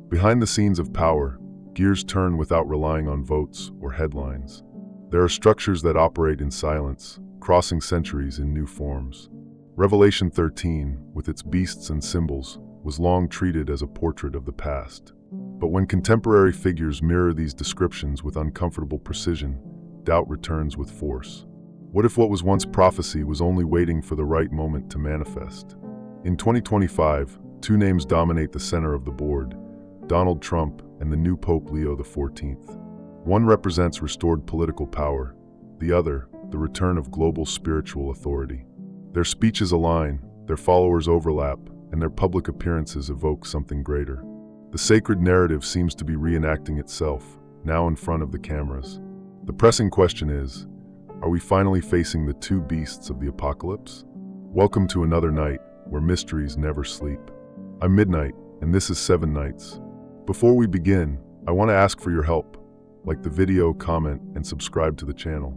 Behind the scenes of power, gears turn without relying on votes or headlines. There are structures that operate in silence, crossing centuries in new forms. Revelation 13, with its beasts and symbols, was long treated as a portrait of the past. But when contemporary figures mirror these descriptions with uncomfortable precision, doubt returns with force. What if what was once prophecy was only waiting for the right moment to manifest? In 2025, two names dominate the center of the board: Donald Trump and the new Pope Leo XIV. One represents restored political power, the other, the return of global spiritual authority. Their speeches align, their followers overlap, and their public appearances evoke something greater. The sacred narrative seems to be reenacting itself, now in front of the cameras. The pressing question is, are we finally facing the two beasts of the apocalypse? Welcome to another night where mysteries never sleep. I'm Midnight, and this is 7 Nights. Before we begin, I want to ask for your help. Like the video, comment, and subscribe to the channel.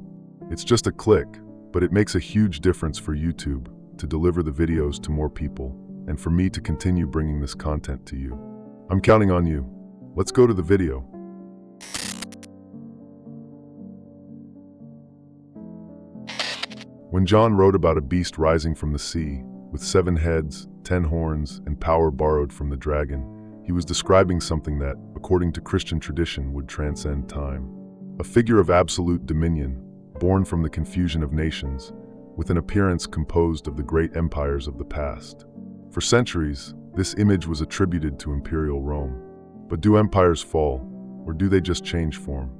It's just a click, but it makes a huge difference for YouTube to deliver the videos to more people, and for me to continue bringing this content to you. I'm counting on you. Let's go to the video. When John wrote about a beast rising from the sea, with 7 heads, 10 horns, and power borrowed from the dragon, he was describing something that, according to Christian tradition, would transcend time. A figure of absolute dominion, born from the confusion of nations, with an appearance composed of the great empires of the past. For centuries, this image was attributed to imperial Rome. But do empires fall, or do they just change form?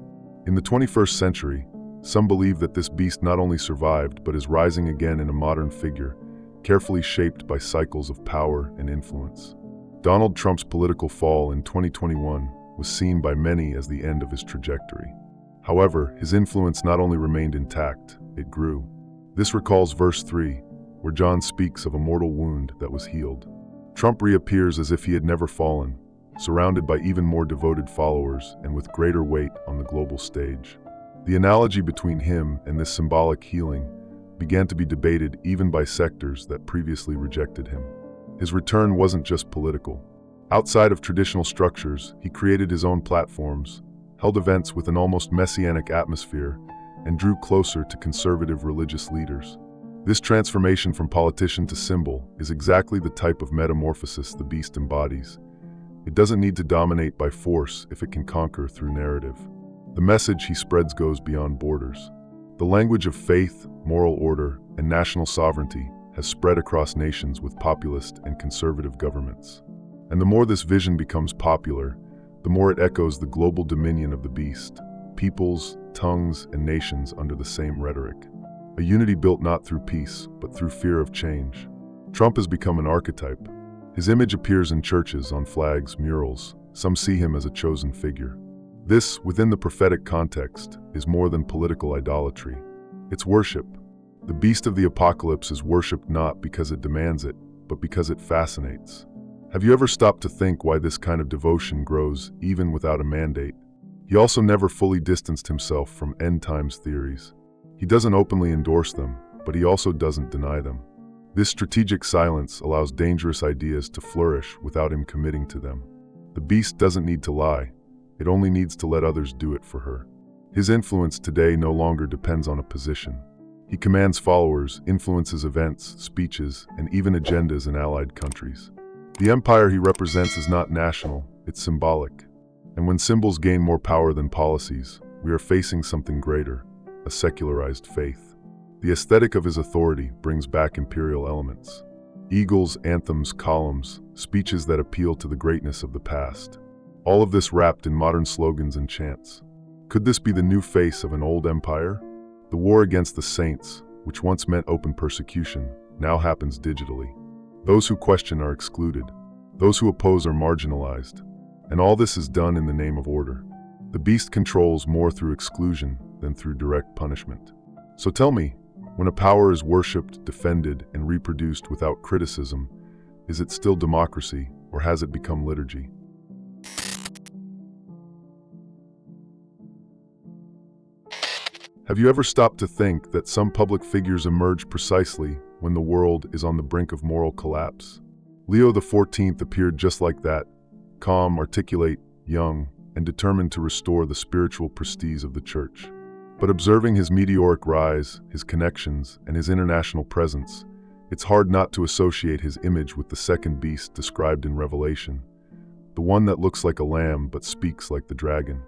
In the 21st century, some believe that this beast not only survived, but is rising again in a modern figure, carefully shaped by cycles of power and influence. Donald Trump's political fall in 2021 was seen by many as the end of his trajectory. However, his influence not only remained intact, it grew. This recalls verse 3, where John speaks of a mortal wound that was healed. Trump reappears as if he had never fallen, surrounded by even more devoted followers and with greater weight on the global stage. The analogy between him and this symbolic healing began to be debated even by sectors that previously rejected him. His return wasn't just political. Outside of traditional structures, he created his own platforms, held events with an almost messianic atmosphere, and drew closer to conservative religious leaders. This transformation from politician to symbol is exactly the type of metamorphosis the beast embodies. It doesn't need to dominate by force if it can conquer through narrative. The message he spreads goes beyond borders. The language of faith, moral order, and national sovereignty has spread across nations with populist and conservative governments. And the more this vision becomes popular, the more it echoes the global dominion of the beast, peoples, tongues, and nations under the same rhetoric. A unity built not through peace, but through fear of change. Trump has become an archetype. His image appears in churches, on flags, murals. Some see him as a chosen figure. This, within the prophetic context, is more than political idolatry. It's worship. The beast of the apocalypse is worshipped not because it demands it, but because it fascinates. Have you ever stopped to think why this kind of devotion grows even without a mandate? He also never fully distanced himself from end times theories. He doesn't openly endorse them, but he also doesn't deny them. This strategic silence allows dangerous ideas to flourish without him committing to them. The beast doesn't need to lie. It only needs to let others do it for her. His influence today no longer depends on a position. He commands followers, influences events, speeches, and even agendas in allied countries. The empire he represents is not national, it's symbolic. And when symbols gain more power than policies, we are facing something greater, a secularized faith. The aesthetic of his authority brings back imperial elements. Eagles, anthems, columns, speeches that appeal to the greatness of the past. All of this wrapped in modern slogans and chants. Could this be the new face of an old empire? The war against the saints, which once meant open persecution, now happens digitally. Those who question are excluded. Those who oppose are marginalized. And all this is done in the name of order. The beast controls more through exclusion than through direct punishment. So tell me, when a power is worshipped, defended, and reproduced without criticism, is it still democracy, or has it become liturgy? Have you ever stopped to think that some public figures emerge precisely when the world is on the brink of moral collapse? Leo XIV appeared just like that, calm, articulate, young, and determined to restore the spiritual prestige of the church. But observing his meteoric rise, his connections, and his international presence, it's hard not to associate his image with the second beast described in Revelation, the one that looks like a lamb but speaks like the dragon.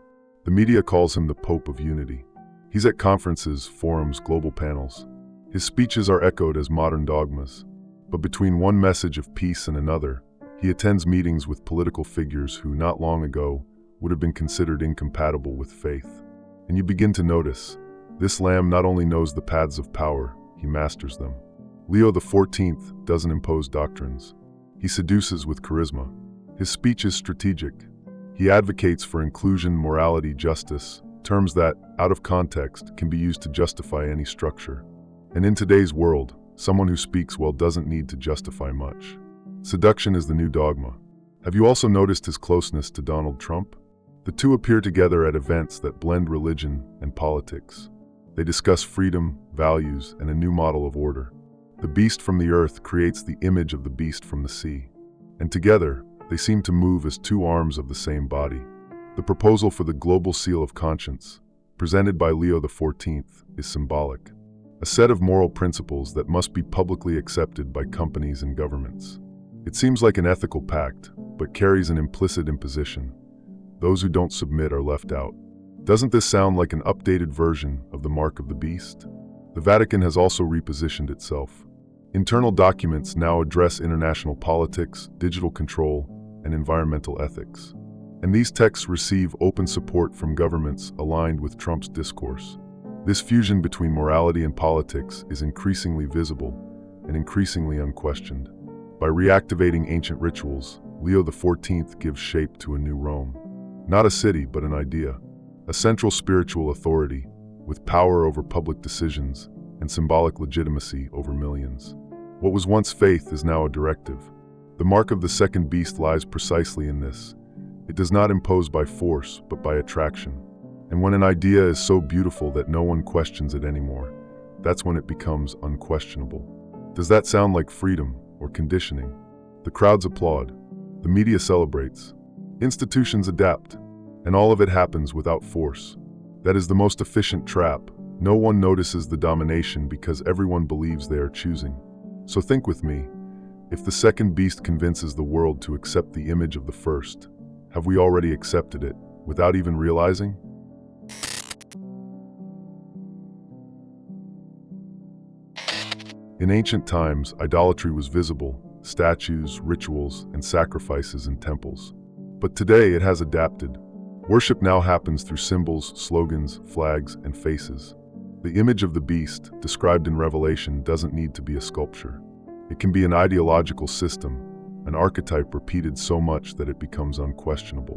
The media calls him the Pope of Unity. He's at conferences, forums, global panels. His speeches are echoed as modern dogmas. But between one message of peace and another, he attends meetings with political figures who, not long ago, would have been considered incompatible with faith. And you begin to notice, this lamb not only knows the paths of power, he masters them. Leo XIV doesn't impose doctrines. He seduces with charisma. His speech is strategic. He advocates for inclusion, morality, justice, terms that, out of context, can be used to justify any structure. And in today's world, someone who speaks well doesn't need to justify much. Seduction is the new dogma. Have you also noticed his closeness to Donald Trump? The two appear together at events that blend religion and politics. They discuss freedom, values, and a new model of order. The beast from the earth creates the image of the beast from the sea. And together, they seem to move as two arms of the same body. The proposal for the global seal of conscience, presented by Leo XIV, is symbolic. A set of moral principles that must be publicly accepted by companies and governments. It seems like an ethical pact, but carries an implicit imposition. Those who don't submit are left out. Doesn't this sound like an updated version of the mark of the beast? The Vatican has also repositioned itself. Internal documents now address international politics, digital control, and environmental ethics. And these texts receive open support from governments aligned with Trump's discourse. This fusion between morality and politics is increasingly visible and increasingly unquestioned. By reactivating ancient rituals, Leo XIV gives shape to a new Rome. Not a city, but an idea. A central spiritual authority, with power over public decisions and symbolic legitimacy over millions. What was once faith is now a directive. The mark of the second beast lies precisely in this. It does not impose by force, but by attraction. And when an idea is so beautiful that no one questions it anymore, that's when it becomes unquestionable. Does that sound like freedom or conditioning? The crowds applaud. The media celebrates. Institutions adapt. And all of it happens without force. That is the most efficient trap. No one notices the domination because everyone believes they are choosing. So think with me. If the second beast convinces the world to accept the image of the first, have we already accepted it without even realizing? In ancient times, idolatry was visible, statues, rituals, and sacrifices in temples. But today it has adapted. Worship now happens through symbols, slogans, flags, and faces. The image of the beast, described in Revelation, doesn't need to be a sculpture. It can be an ideological system, an archetype repeated so much that it becomes unquestionable.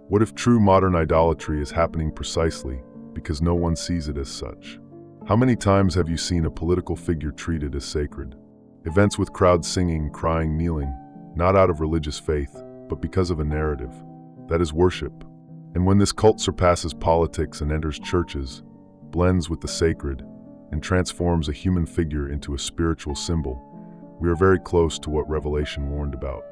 What if true modern idolatry is happening precisely because no one sees it as such? How many times have you seen a political figure treated as sacred? Events with crowds singing, crying, kneeling, not out of religious faith, but because of a narrative. That is worship. And when this cult surpasses politics and enters churches, blends with the sacred, and transforms a human figure into a spiritual symbol, we are very close to what Revelation warned about.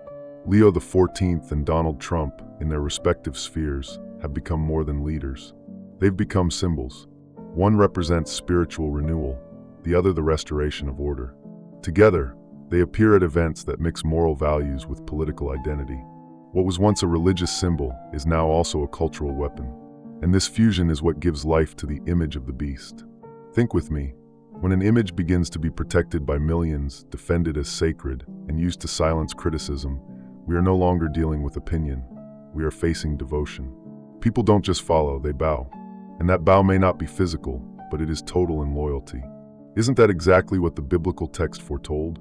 Leo XIV and Donald Trump, in their respective spheres, have become more than leaders. They've become symbols. One represents spiritual renewal, the other the restoration of order. Together, they appear at events that mix moral values with political identity. What was once a religious symbol is now also a cultural weapon. And this fusion is what gives life to the image of the beast. Think with me. When an image begins to be protected by millions, defended as sacred, and used to silence criticism, we are no longer dealing with opinion. We are facing devotion. People don't just follow, they bow. And that bow may not be physical, but it is total in loyalty. Isn't that exactly what the biblical text foretold?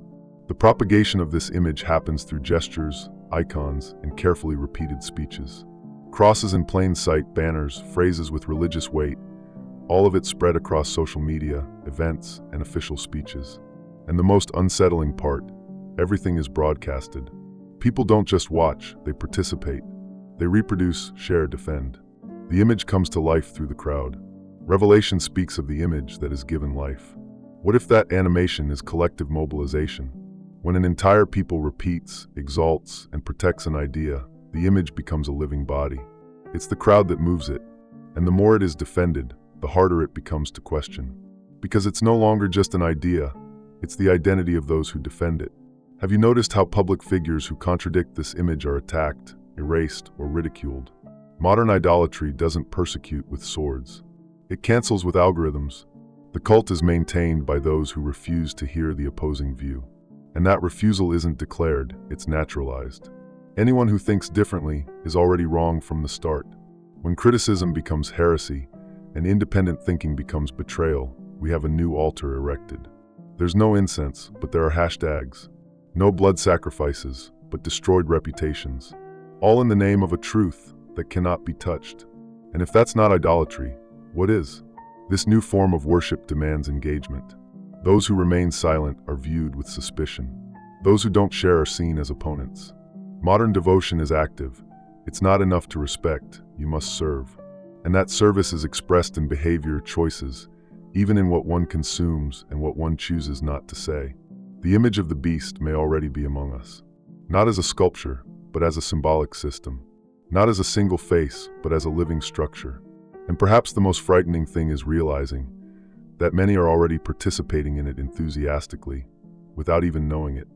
The propagation of this image happens through gestures, icons, and carefully repeated speeches. Crosses in plain sight, banners, phrases with religious weight, all of it spread across social media, events, and official speeches. And the most unsettling part, everything is broadcasted. People don't just watch, they participate. They reproduce, share, defend. The image comes to life through the crowd. Revelation speaks of the image that is given life. What if that animation is collective mobilization? When an entire people repeats, exalts, and protects an idea, the image becomes a living body. It's the crowd that moves it, and the more it is defended, the harder it becomes to question. Because it's no longer just an idea, it's the identity of those who defend it. Have you noticed how public figures who contradict this image are attacked, erased, or ridiculed? Modern idolatry doesn't persecute with swords. It cancels with algorithms. The cult is maintained by those who refuse to hear the opposing view. And that refusal isn't declared, it's naturalized. Anyone who thinks differently is already wrong from the start. When criticism becomes heresy and independent thinking becomes betrayal, we have a new altar erected. There's no incense, but there are hashtags. No blood sacrifices, but destroyed reputations. All in the name of a truth that cannot be touched. And if that's not idolatry, what is? This new form of worship demands engagement. Those who remain silent are viewed with suspicion. Those who don't share are seen as opponents. Modern devotion is active. It's not enough to respect, you must serve. And that service is expressed in behavior choices, even in what one consumes and what one chooses not to say. The image of the beast may already be among us. Not as a sculpture, but as a symbolic system. Not as a single face, but as a living structure. And perhaps the most frightening thing is realizing that many are already participating in it enthusiastically, without even knowing it.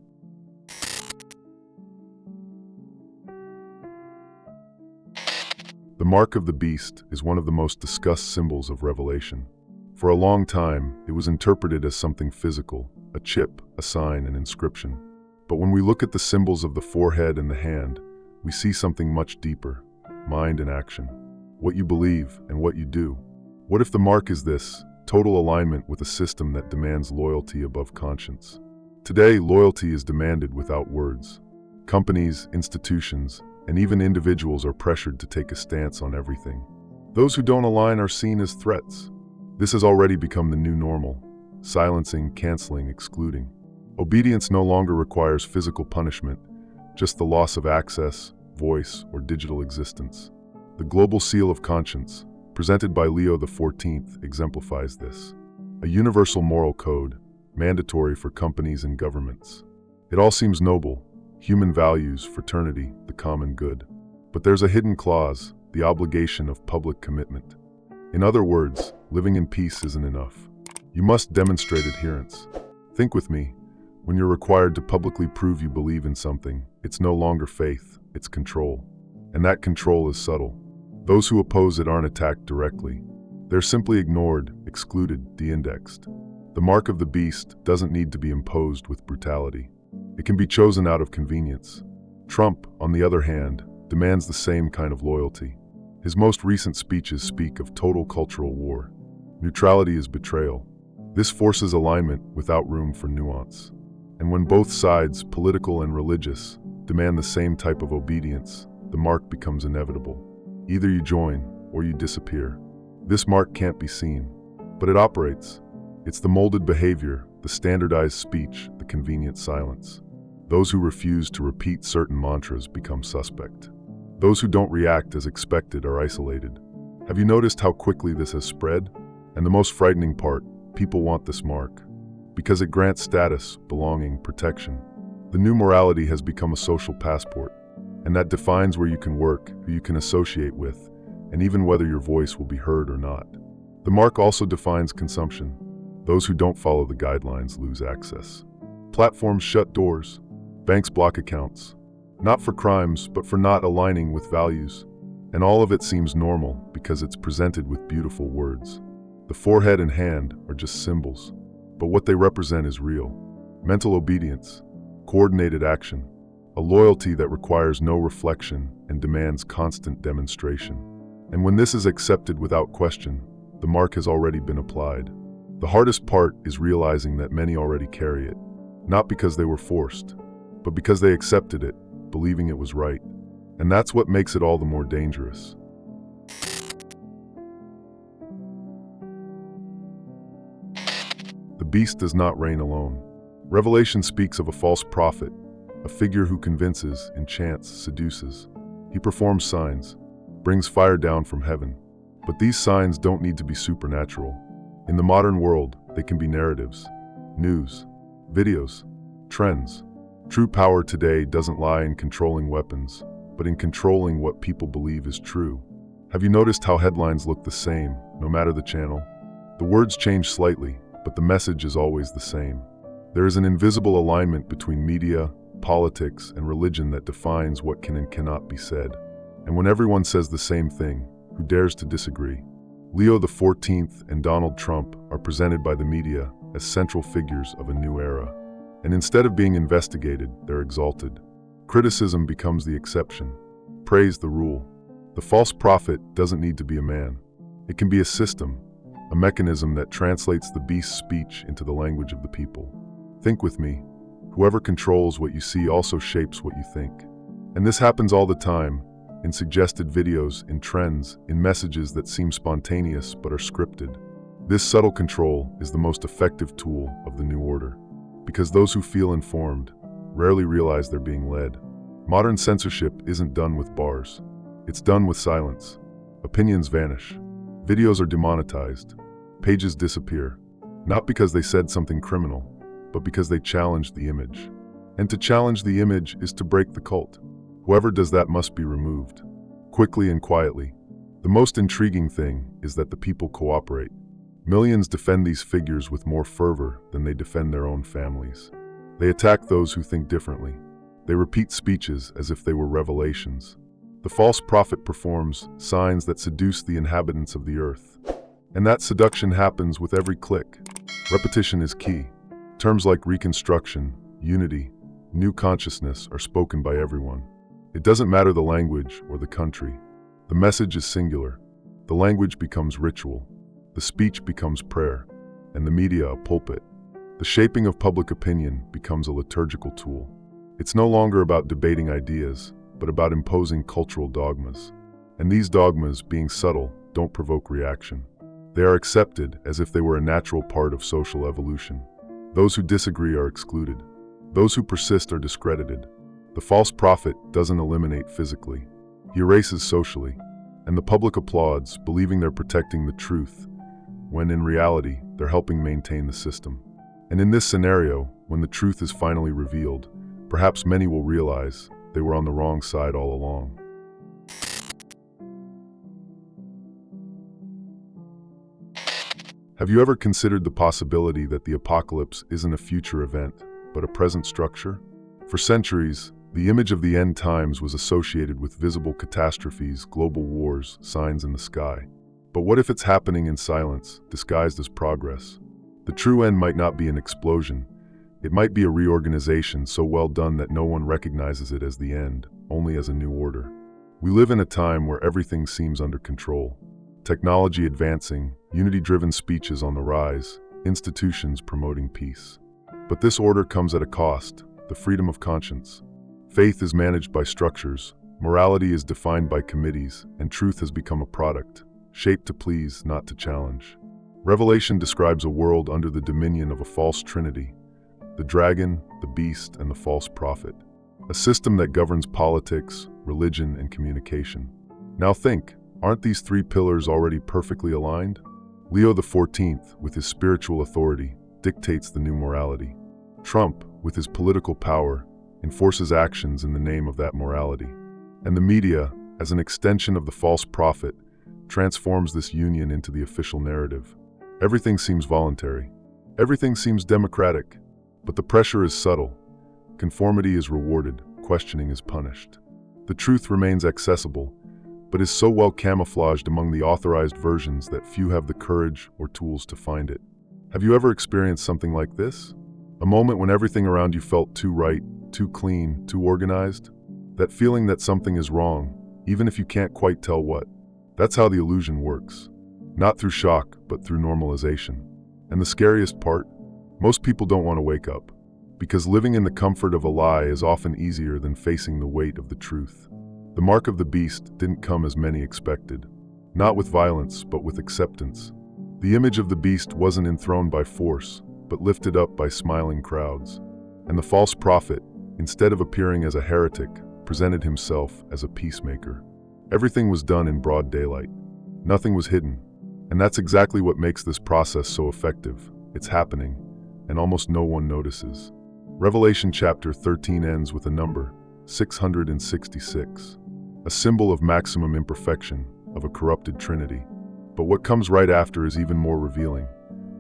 The mark of the beast is one of the most discussed symbols of Revelation. For a long time, it was interpreted as something physical, a chip, a sign, an inscription. But when we look at the symbols of the forehead and the hand, we see something much deeper: mind and action. What you believe and what you do. What if the mark is this: total alignment with a system that demands loyalty above conscience? Today, loyalty is demanded without words. Companies, institutions, and even individuals are pressured to take a stance on everything. Those who don't align are seen as threats. This has already become the new normal: silencing, canceling, excluding. Obedience no longer requires physical punishment, just the loss of access, voice, or digital existence. The global seal of conscience, presented by Leo XIV, exemplifies this. A universal moral code, mandatory for companies and governments. It all seems noble: human values, fraternity, the common good. But there's a hidden clause: the obligation of public commitment. In other words, living in peace isn't enough. You must demonstrate adherence. Think with me. When you're required to publicly prove you believe in something, it's no longer faith, it's control. And that control is subtle. Those who oppose it aren't attacked directly. They're simply ignored, excluded, de-indexed. The mark of the beast doesn't need to be imposed with brutality. It can be chosen out of convenience. Trump, on the other hand, demands the same kind of loyalty. His most recent speeches speak of total cultural war. Neutrality is betrayal. This forces alignment without room for nuance. And when both sides, political and religious, demand the same type of obedience, the mark becomes inevitable. Either you join or you disappear. This mark can't be seen, but it operates. It's the molded behavior, the standardized speech, the convenient silence. Those who refuse to repeat certain mantras become suspect. Those who don't react as expected are isolated. Have you noticed how quickly this has spread? And the most frightening part, people want this mark because it grants status, belonging, protection. The new morality has become a social passport, and that defines where you can work, who you can associate with, and even whether your voice will be heard or not. The mark also defines consumption. Those who don't follow the guidelines lose access. Platforms shut doors. Banks block accounts. Not for crimes, but for not aligning with values. And all of it seems normal because it's presented with beautiful words. The forehead and hand are just symbols, but what they represent is real. Mental obedience, coordinated action, a loyalty that requires no reflection and demands constant demonstration. And when this is accepted without question, the mark has already been applied. The hardest part is realizing that many already carry it, not because they were forced, but because they accepted it, believing it was right. And that's what makes it all the more dangerous. The beast does not reign alone. Revelation speaks of a false prophet, a figure who convinces, enchants, seduces. He performs signs, brings fire down from heaven. But these signs don't need to be supernatural. In the modern world, they can be narratives, news, videos, trends. True power today doesn't lie in controlling weapons, but in controlling what people believe is true. Have you noticed how headlines look the same, no matter the channel? The words change slightly, but the message is always the same. There is an invisible alignment between media, politics, and religion that defines what can and cannot be said. And when everyone says the same thing, who dares to disagree? Leo XIV and Donald Trump are presented by the media as central figures of a new era. And instead of being investigated, they're exalted. Criticism becomes the exception. Praise the rule. The false prophet doesn't need to be a man. It can be a system, a mechanism that translates the beast's speech into the language of the people. Think with me. Whoever controls what you see also shapes what you think. And this happens all the time, in suggested videos, in trends, in messages that seem spontaneous but are scripted. This subtle control is the most effective tool of the new order, because those who feel informed rarely realize they're being led. Modern censorship isn't done with bars. It's done with silence. Opinions vanish. Videos are demonetized. Pages disappear. Not because they said something criminal, but because they challenged the image. And to challenge the image is to break the cult. Whoever does that must be removed, quickly and quietly. The most intriguing thing is that the people cooperate. Millions defend these figures with more fervor than they defend their own families. They attack those who think differently. They repeat speeches as if they were revelations. The false prophet performs signs that seduce the inhabitants of the earth. And that seduction happens with every click. Repetition is key. Terms like reconstruction, unity, new consciousness are spoken by everyone. It doesn't matter the language or the country. The message is singular. The language becomes ritual. The speech becomes prayer, and the media a pulpit. The shaping of public opinion becomes a liturgical tool. It's no longer about debating ideas, but about imposing cultural dogmas. And these dogmas, being subtle, don't provoke reaction. They are accepted as if they were a natural part of social evolution. Those who disagree are excluded. Those who persist are discredited. The false prophet doesn't eliminate physically. He erases socially. And the public applauds, believing they're protecting the truth, when in reality, they're helping maintain the system. And in this scenario, when the truth is finally revealed, perhaps many will realize they were on the wrong side all along. Have you ever considered the possibility that the apocalypse isn't a future event, but a present structure? For centuries, the image of the end times was associated with visible catastrophes, global wars, signs in the sky. But what if it's happening in silence, disguised as progress? The true end might not be an explosion. It might be a reorganization so well done that no one recognizes it as the end, only as a new order. We live in a time where everything seems under control. Technology advancing, unity-driven speeches on the rise, institutions promoting peace. But this order comes at a cost, the freedom of conscience. Faith is managed by structures, morality is defined by committees, and truth has become a product, shaped to please, not to challenge. Revelation describes a world under the dominion of a false trinity, the dragon, the beast, and the false prophet, a system that governs politics, religion, and communication. Now think, aren't these three pillars already perfectly aligned? Leo XIV, with his spiritual authority, dictates the new morality. Trump, with his political power, enforces actions in the name of that morality. And the media, as an extension of the false prophet, transforms this union into the official narrative. Everything seems voluntary. Everything seems democratic. But the pressure is subtle. Conformity is rewarded. Questioning is punished. The truth remains accessible, but is so well camouflaged among the authorized versions that few have the courage or tools to find it. Have you ever experienced something like this? A moment when everything around you felt too right, too clean, too organized? That feeling that something is wrong, even if you can't quite tell what. That's how the illusion works. Not through shock, but through normalization. And the scariest part? Most people don't want to wake up, because living in the comfort of a lie is often easier than facing the weight of the truth. The mark of the beast didn't come as many expected. Not with violence, but with acceptance. The image of the beast wasn't enthroned by force, but lifted up by smiling crowds. And the false prophet, instead of appearing as a heretic, presented himself as a peacemaker. Everything was done in broad daylight. Nothing was hidden. And that's exactly what makes this process so effective. It's happening, and almost no one notices. Revelation chapter 13 ends with a number, 666. a symbol of maximum imperfection, of a corrupted trinity. But what comes right after is even more revealing: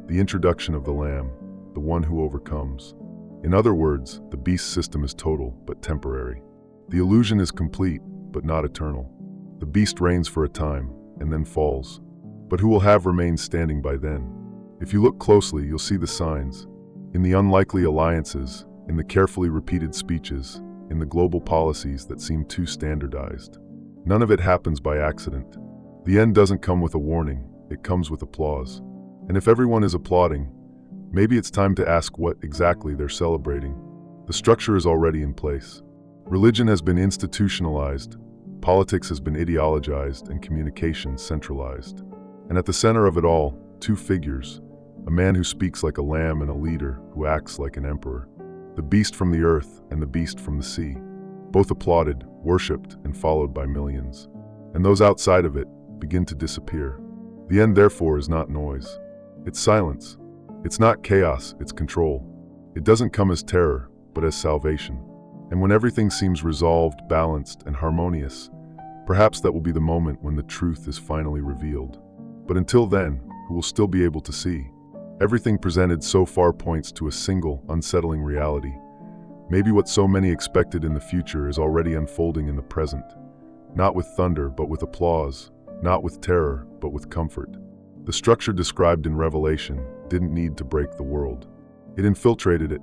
the introduction of the Lamb, the one who overcomes. In other words, the beast system is total but temporary. The illusion is complete but not eternal. The beast reigns for a time and then falls. But who will have remained standing by then? If you look closely, you'll see the signs. In the unlikely alliances, in the carefully repeated speeches, in the global policies that seem too standardized. None of it happens by accident. The end doesn't come with a warning, it comes with applause. And if everyone is applauding, maybe it's time to ask what exactly they're celebrating. The structure is already in place. Religion has been institutionalized, politics has been ideologized, and communication centralized. And at the center of it all, two figures: a man who speaks like a lamb and a leader who acts like an emperor. The beast from the earth and the beast from the sea. Both applauded, worshipped, and followed by millions. And those outside of it begin to disappear. The end, therefore, is not noise. It's silence. It's not chaos, it's control. It doesn't come as terror, but as salvation. And when everything seems resolved, balanced, and harmonious, perhaps that will be the moment when the truth is finally revealed. But until then, who will still be able to see? Everything presented so far points to a single, unsettling reality. Maybe what so many expected in the future is already unfolding in the present. Not with thunder, but with applause. Not with terror, but with comfort. The structure described in Revelation didn't need to break the world. It infiltrated it.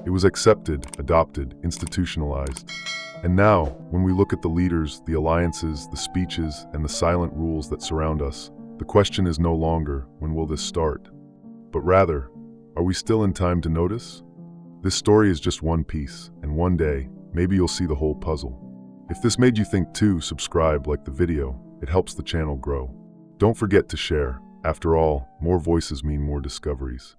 It was accepted, adopted, institutionalized. And now, when we look at the leaders, the alliances, the speeches, and the silent rules that surround us, the question is no longer, when will this start? But rather, are we still in time to notice? This story is just one piece, and one day, maybe you'll see the whole puzzle. If this made you think too, subscribe, like the video. It helps the channel grow. Don't forget to share. After all, more voices mean more discoveries.